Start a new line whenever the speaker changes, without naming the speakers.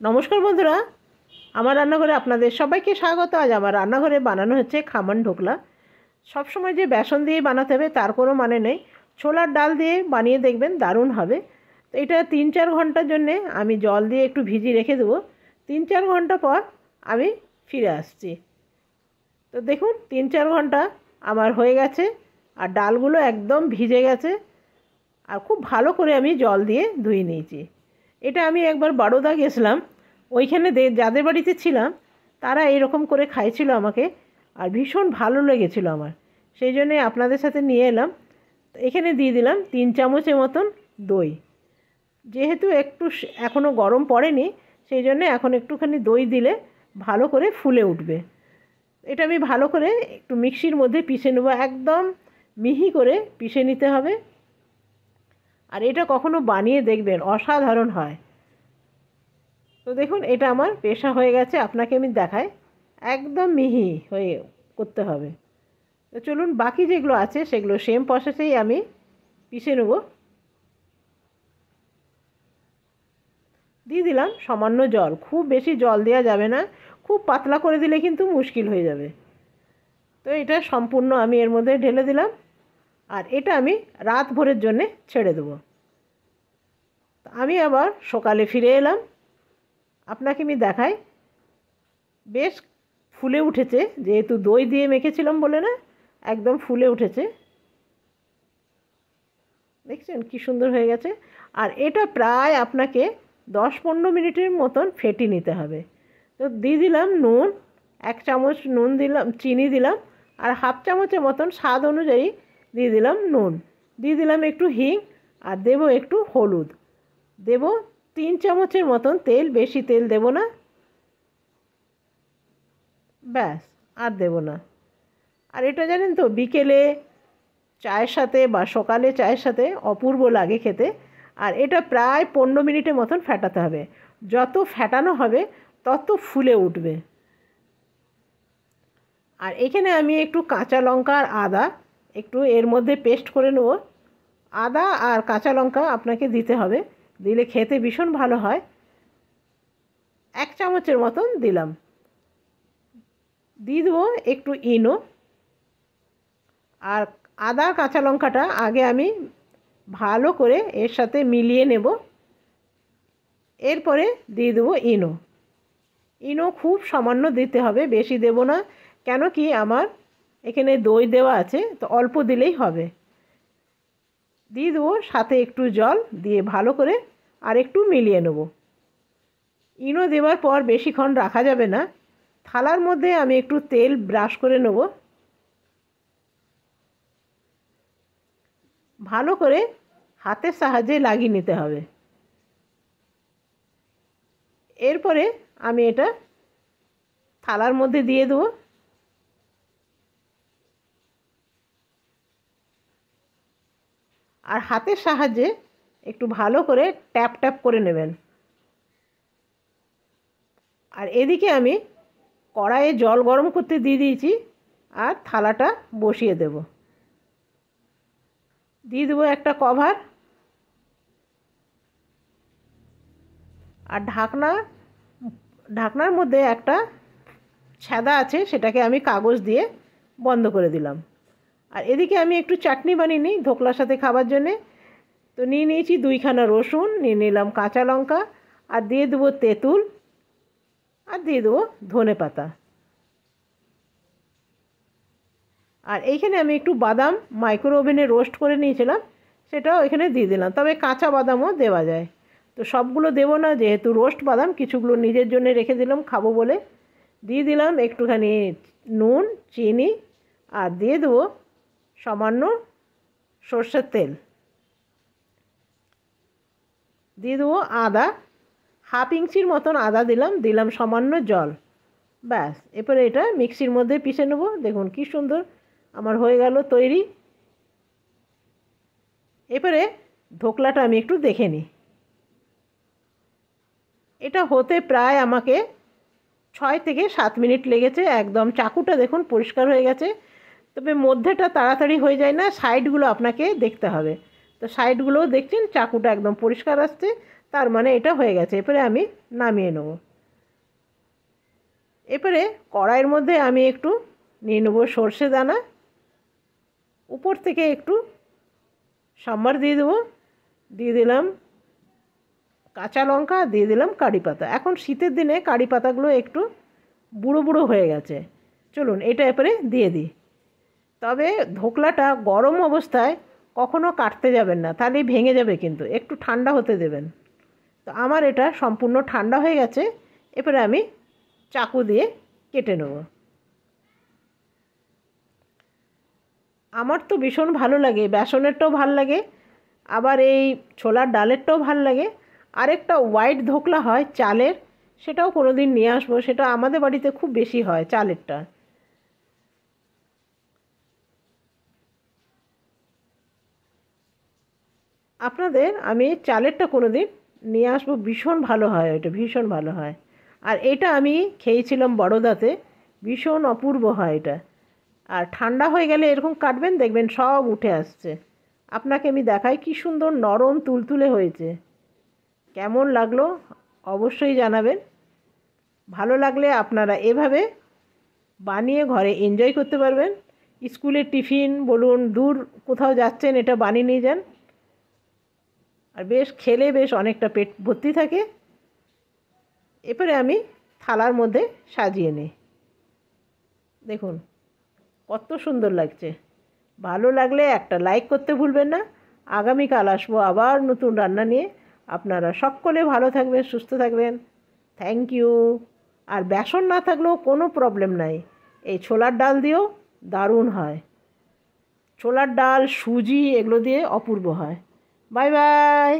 নমস্কার বন্ধুরা, আমার রান্নাঘরে আপনাদের সবাইকে স্বাগত। আজ আমার রান্নাঘরে বানানো হচ্ছে খামান ঢোকলা। সবসময় যে বেসন দিয়ে বানাতে হবে তার কোনো মানে নেই, ছোলার ডাল দিয়ে বানিয়ে দেখবেন, দারুণ হবে। তো এটা 3-4 ঘন্টার জন্যে আমি জল দিয়ে একটু ভিজিয়ে রেখে দেবো। 3-4 ঘন্টা পর আমি ফিরে আসছি। তো দেখুন 3-4 ঘন্টা আমার হয়ে গেছে, আর ডালগুলো একদম ভিজে গেছে, আর খুব ভালো করে আমি জল দিয়ে ধুয়ে নিয়েছি। এটা আমি একবার বড়দা গেছিলাম, ওইখানে যাদের বাড়িতে ছিলাম তারা এরকম করে খাইছিল আমাকে, আর ভীষণ ভালো লেগেছিল আমার, সেই জন্যে আপনাদের সাথে নিয়ে এলাম। তো এখানে দিয়ে দিলাম 3 চামচের মতন দই। যেহেতু একটু এখনও গরম পড়েনি, সেই জন্যে এখন একটুখানি দই দিলে ভালো করে ফুলে উঠবে। এটা আমি ভালো করে একটু মিক্সির মধ্যে পিষে নেবো, একদম মিহি করে পিষে নিতে হবে। আর এটা কখনো বানিয়ে দেখবেন, অসাধারণ হয়। তো দেখুন এটা আমার পেশা হয়ে গেছে, আপনাকে আমি দেখাই, একদম মিহি হয়ে করতে হবে। তো চলুন বাকি যেগুলো আছে সেগুলো সেম প্রসেসেই আমি পিষে নেব। দিয়ে দিলাম সামান্য জল, খুব বেশি জল দেওয়া যাবে না, খুব পাতলা করে দিলে কিন্তু মুশকিল হয়ে যাবে। তো এটা সম্পূর্ণ আমি এর মধ্যে ঢেলে দিলাম, আর এটা আমি রাত ভরের জন্যে ছেড়ে দেবো। আমি আবার সকালে ফিরে এলাম, আপনাকে আমি দেখাই, বেশ ফুলে উঠেছে, যেহেতু দই দিয়ে মেখেছিলাম বলে না, একদম ফুলে উঠেছে। দেখছেন কি সুন্দর হয়ে গেছে। আর এটা প্রায় আপনাকে 10-15 মিনিটের মতন ফেটিয়ে নিতে হবে। তো দিয়ে দিলাম নুন, 1 চামচ নুন দিলাম, চিনি দিলাম, আর হাফ চামচের মতন স্বাদ অনুযায়ী দিয়ে দিলাম নুন, দিয়ে দিলাম একটু হিং, আর দেব একটু হলুদ, দেব 3 চামচের মতন তেল, বেশি তেল দেব না, ব্যাস, আর দেব না। আর এটা জানেন তো, বিকেলে চায়ের সাথে বা সকালে চায়ের সাথে অপূর্ব লাগে খেতে। আর এটা প্রায় 15 মিনিটের মতন ফেটাতে হবে, যত ফেটানো হবে তত ফুলে উঠবে। আর এখানে আমি একটু কাঁচা লঙ্কা আর আদা একটু এর মধ্যে পেস্ট করে নেব। আদা আর কাঁচা লঙ্কা আপনাকে দিতে হবে, দিলে খেতে ভীষণ ভালো হয়। 1 চামচের মতন দিলাম। দিয়ে দেবো একটু ইনো। আর আদা কাঁচা লঙ্কাটা আগে আমি ভালো করে এর সাথে মিলিয়ে নেব, এরপরে দিয়ে দেবো ইনো। ইনো খুব সামান্য দিতে হবে, বেশি দেব না, কেন কি আমার এখানে দই দেওয়া আছে, তো অল্প দিলেই হবে। দিয়ে দেবো সাথে একটু জল দিয়ে ভালো করে আর একটু মিলিয়ে নেব। ইনো দেওয়ার পর বেশিক্ষণ রাখা যাবে না। থালার মধ্যে আমি একটু তেল ব্রাশ করে নেব, ভালো করে হাতের সাহায্যে লাগিয়ে নিতে হবে। এরপরে আমি এটা থালার মধ্যে দিয়ে দেবো, আর হাতের সাহায্যে একটু ভালো করে ট্যাপ ট্যাপ করে নেবেন। আর এদিকে আমি কড়াইয়ে জল গরম করতে দিয়ে দিয়েছি, আর থালাটা বসিয়ে দেব। দিয়ে দেবো একটা কভার, আর ঢাকনার মধ্যে একটা ছ্যাদা আছে, সেটাকে আমি কাগজ দিয়ে বন্ধ করে দিলাম। আর এদিকে আমি একটু চাটনি বানিয়ে নিই ধোকলার সাথে খাবার জন্যে। তো নিয়ে নিয়েছি 2খানা রসুন, নিয়ে নিলাম কাঁচা লঙ্কা, আর দিয়ে দেবো তেঁতুল, আর দিয়ে দেবো ধনেপাতা। আর এইখানে আমি একটু বাদাম মাইক্রো ওভেনে রোস্ট করে নিয়েছিলাম, সেটাও এখানে দিয়ে দিলাম, তবে কাঁচা বাদামও দেওয়া যায়। তো সবগুলো দেবো না, যেহেতু রোস্ট বাদাম, কিছুগুলো নিজের জন্য রেখে দিলাম খাবো বলে। দিয়ে দিলাম একটুখানি নুন, চিনি, আর দিয়ে দেবো সামান্য সর্ষের তেল, দিয়ে দেবো আদা, হাফ ইঞ্চির মতন আদা দিলাম সামান্য জল, ব্যাস। এরপরে এটা মিক্সির মধ্যে পিষে নেব। দেখুন কি সুন্দর আমার হয়ে গেল তৈরি। এরপরে ধোকলাটা আমি একটু দেখে নিই। এটা হতে প্রায় আমাকে 6-7 মিনিট লেগেছে, একদম চাকুটা দেখুন পরিষ্কার হয়ে গেছে। তবে মধ্যেটা তাড়াতাড়ি হয়ে যায় না, সাইডগুলো আপনাকে দেখতে হবে। তো সাইডগুলোও দেখছেন চাকুটা একদম পরিষ্কার আসছে, তার মানে এটা হয়ে গেছে। এরপরে আমি নামিয়ে নেব। এরপরে কড়াইয়ের মধ্যে আমি একটু নিয়ে নেব সর্ষে দানা, উপর থেকে একটু সাম্বার দিয়ে দেবো, দিয়ে দিলাম কাঁচা লঙ্কা, দিয়ে দিলাম কারি পাতা। এখন শীতের দিনে কারি পাতাগুলো একটু বুড়ো বুড়ো হয়ে গেছে, চলুন এটা এরপরে দিয়ে দিই। তবে ধোকলাটা গরম অবস্থায় কখনো কাটতে যাবেন না, তাহলেই ভেঙে যাবে, কিন্তু একটু ঠান্ডা হতে দেবেন। তো আমার এটা সম্পূর্ণ ঠান্ডা হয়ে গেছে। এরপরে আমি চাকু দিয়ে কেটে নেব। আমার তো ভীষণ ভালো লাগে, বেসনেরটাও ভাল লাগে, আবার এই ছোলার ডালেরটাও ভাল লাগে। আরেকটা হোয়াইট ধোকলা হয় চালের, সেটাও কোনো দিন নিয়ে আসবো, সেটা আমাদের বাড়িতে খুব বেশি হয় চালেরটা। আপনাদের আমি চালেরটা কোনো দিন নিয়ে আসবো, ভীষণ ভালো হয় ওইটা, ভীষণ ভালো হয়। আর এটা আমি খেয়েছিলাম বড়দাতে, ভীষণ অপূর্ব হয় এটা। আর ঠান্ডা হয়ে গেলে এরকম কাটবেন, দেখবেন সব উঠে আসছে। আপনাকে আমি দেখাই কি সুন্দর নরম তুলতুলে হয়েছে। কেমন লাগলো অবশ্যই জানাবেন। ভালো লাগলে আপনারা এভাবে বানিয়ে ঘরে এনজয় করতে পারবেন। স্কুলের টিফিন বলুন, দূর কোথাও যাচ্ছেন, এটা বানিয়ে নিয়ে যান, আর বেশ খেলে বেশ অনেকটা পেট ভর্তি থাকে। এরপরে আমি থালার মধ্যে সাজিয়ে নিই। দেখুন কত সুন্দর লাগছে। ভালো লাগলে একটা লাইক করতে ভুলবেন না। আগামীকাল আসবো আবার নতুন রান্না নিয়ে। আপনারা সকলে ভালো থাকবেন, সুস্থ থাকবেন। Thank you. আর বেসন না থাকলেও কোনো প্রবলেম নাই, এই ছোলার ডাল দিয়েও দারুণ হয়। ছোলার ডাল, সুজি এগুলো দিয়ে অপূর্ব হয়। Bye bye.